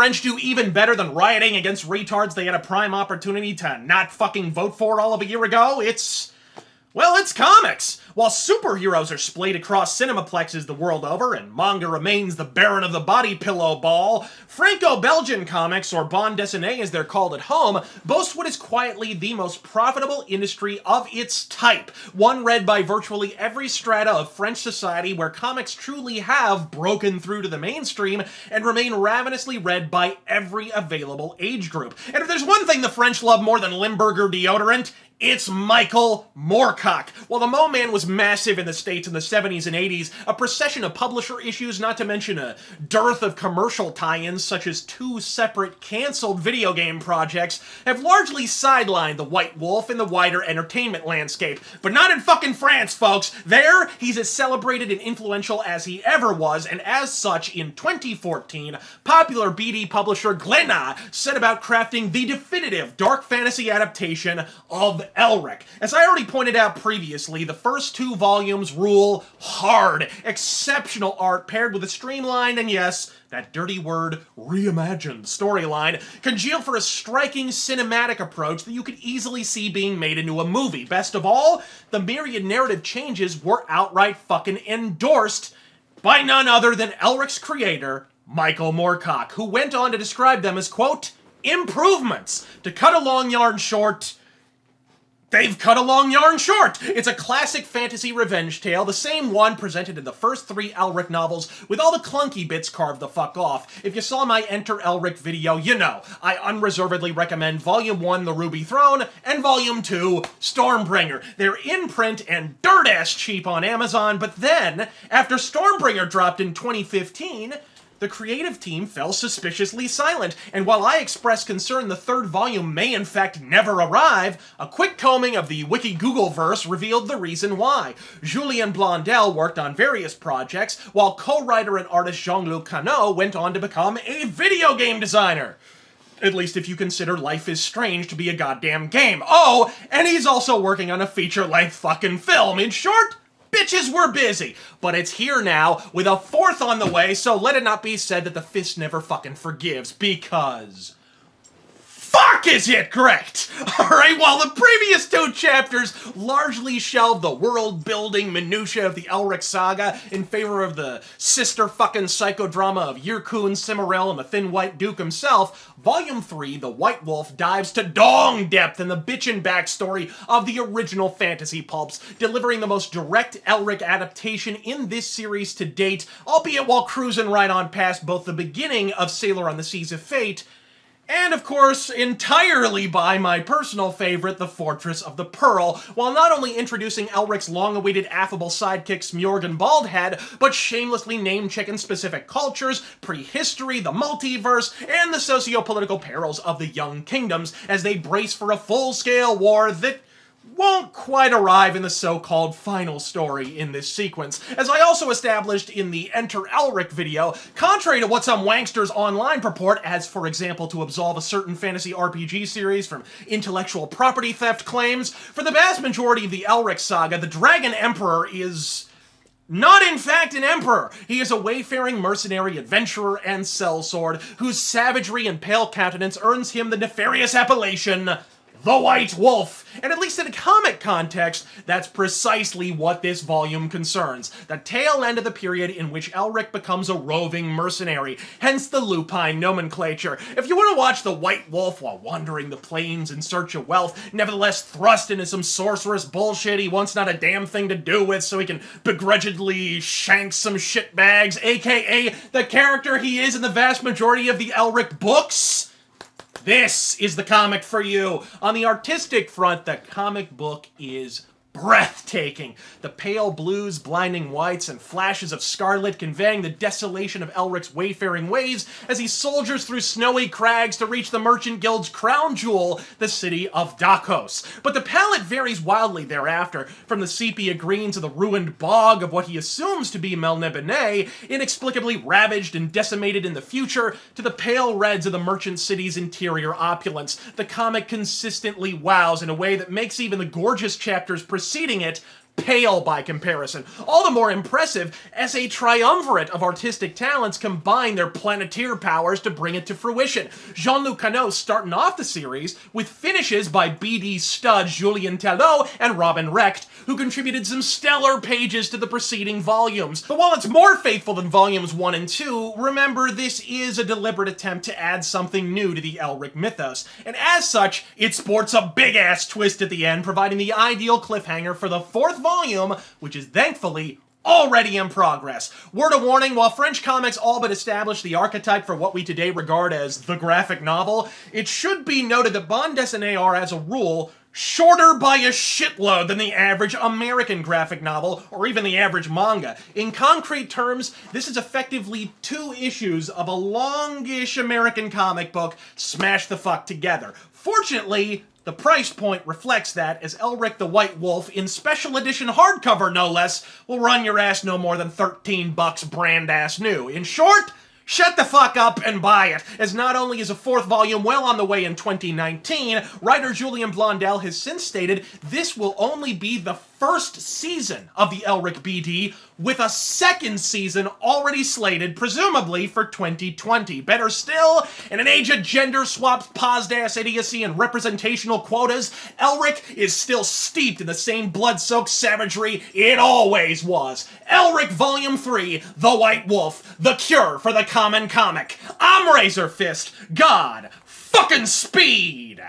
French do even better than rioting against retards they had a prime opportunity to not fucking vote for all of a year ago? Well, it's comics! While superheroes are splayed across cinemaplexes the world over, and manga remains the baron of the body pillow ball, Franco-Belgian comics, or bande dessinée as they're called at home, boast what is quietly the most profitable industry of its type, one read by virtually every strata of French society where comics truly have broken through to the mainstream and remain ravenously read by every available age group. And if there's one thing the French love more than Limburger deodorant, it's Michael Moorcock. While the Mo Man was massive in the States in the 70s and 80s, a procession of publisher issues, not to mention a dearth of commercial tie-ins such as 2 separate cancelled video game projects, have largely sidelined the White Wolf in the wider entertainment landscape. But not in fucking France, folks. There, he's as celebrated and influential as he ever was, and as such, in 2014, popular BD publisher Glénat set about crafting the definitive dark fantasy adaptation of Elric. As I already pointed out previously, the first 2 volumes rule hard. Exceptional art paired with a streamlined and, yes, that dirty word, reimagined storyline, congeal for a striking cinematic approach that you could easily see being made into a movie. Best of all, the myriad narrative changes were outright fucking endorsed by none other than Elric's creator, Michael Moorcock, who went on to describe them as, quote, improvements. To cut a long yarn short, they've cut a long yarn short! It's a classic fantasy revenge tale, the same one presented in the first 3 Elric novels, with all the clunky bits carved the fuck off. If you saw my Enter Elric video, you know, I unreservedly recommend Volume 1, The Ruby Throne, and Volume 2, Stormbringer. They're in print and dirt-ass cheap on Amazon, but then, after Stormbringer dropped in 2015, the creative team fell suspiciously silent, and while I express concern the 3rd volume may in fact never arrive, a quick combing of the Wiki Google-verse revealed the reason why. Julien Blondel worked on various projects, while co-writer and artist Jean-Luc went on to become a video game designer. At least if you consider Life is Strange to be a goddamn game. Oh, and he's also working on a feature-length fucking film. In short, bitches were busy, but it's here now, with a 4th on the way, so let it not be said that the fist never fucking forgives, because fuck is it correct? Alright, while the previous 2 chapters largely shelved the world-building minutiae of the Elric saga in favor of the sister-fucking psychodrama of Yirkun, Cimmerel, and the Thin White Duke himself, Volume 3, The White Wolf, dives to dong depth in the bitchin' backstory of the original fantasy pulps, delivering the most direct Elric adaptation in this series to date, albeit while cruising right on past both the beginning of Sailor on the Seas of Fate, and, of course, entirely by my personal favorite, The Fortress of the Pearl, while not only introducing Elric's long-awaited affable sidekick Smjorg and Baldhead, but shamelessly name-checking specific cultures, prehistory, the multiverse, and the socio-political perils of the Young Kingdoms as they brace for a full-scale war that won't quite arrive in the so-called final story in this sequence. As I also established in the Enter Elric video, contrary to what some wanksters online purport, as for example to absolve a certain fantasy RPG series from intellectual property theft claims, for the vast majority of the Elric saga, the Dragon Emperor is not in fact an emperor. He is a wayfaring mercenary, adventurer, and sellsword whose savagery and pale countenance earns him the nefarious appellation The White Wolf. And at least in a comic context, that's precisely what this volume concerns. The tail end of the period in which Elric becomes a roving mercenary, hence the lupine nomenclature. If you want to watch The White Wolf while wandering the plains in search of wealth, nevertheless thrust into some sorceress bullshit he wants not a damn thing to do with so he can begrudgingly shank some shitbags, aka the character he is in the vast majority of the Elric books, this is the comic for you. On the artistic front, the comic book is breathtaking. The pale blues, blinding whites, and flashes of scarlet conveying the desolation of Elric's wayfaring ways as he soldiers through snowy crags to reach the Merchant Guild's crown jewel, the city of Dakos. But the palette varies wildly thereafter, from the sepia green to the ruined bog of what he assumes to be Melniboné, inexplicably ravaged and decimated in the future, to the pale reds of the merchant city's interior opulence. The comic consistently wows in a way that makes even the gorgeous chapters preceding it pale by comparison. All the more impressive as a triumvirate of artistic talents combine their planeteer powers to bring it to fruition. Jean-Luc starting off the series with finishes by BD stud Julien Telot and Robin Recht, who contributed some stellar pages to the preceding volumes. But while it's more faithful than volumes 1 and 2, remember this is a deliberate attempt to add something new to the Elric mythos, and as such, it sports a big-ass twist at the end, providing the ideal cliffhanger for the 4th volume, which is thankfully already in progress. Word of warning, while French comics all but established the archetype for what we today regard as the graphic novel, it should be noted that bande dessinées are, as a rule, shorter by a shitload than the average American graphic novel, or even the average manga. In concrete terms, this is effectively 2 issues of a longish American comic book smashed the fuck together. Fortunately, the price point reflects that, as Elric the White Wolf, in special edition hardcover no less, will run your ass no more than $13 brand ass new. In short, shut the fuck up and buy it, as not only is a 4th volume well on the way in 2019, writer Julien Blondel has since stated this will only be the 1st season of the Elric BD, with a 2nd season already slated, presumably for 2020. Better still, in an age of gender-swapped paused-ass idiocy and representational quotas, Elric is still steeped in the same blood-soaked savagery it always was. Elric Volume 3, The White Wolf, the cure for the common comic. I'm Razor Fist, God fucking speed!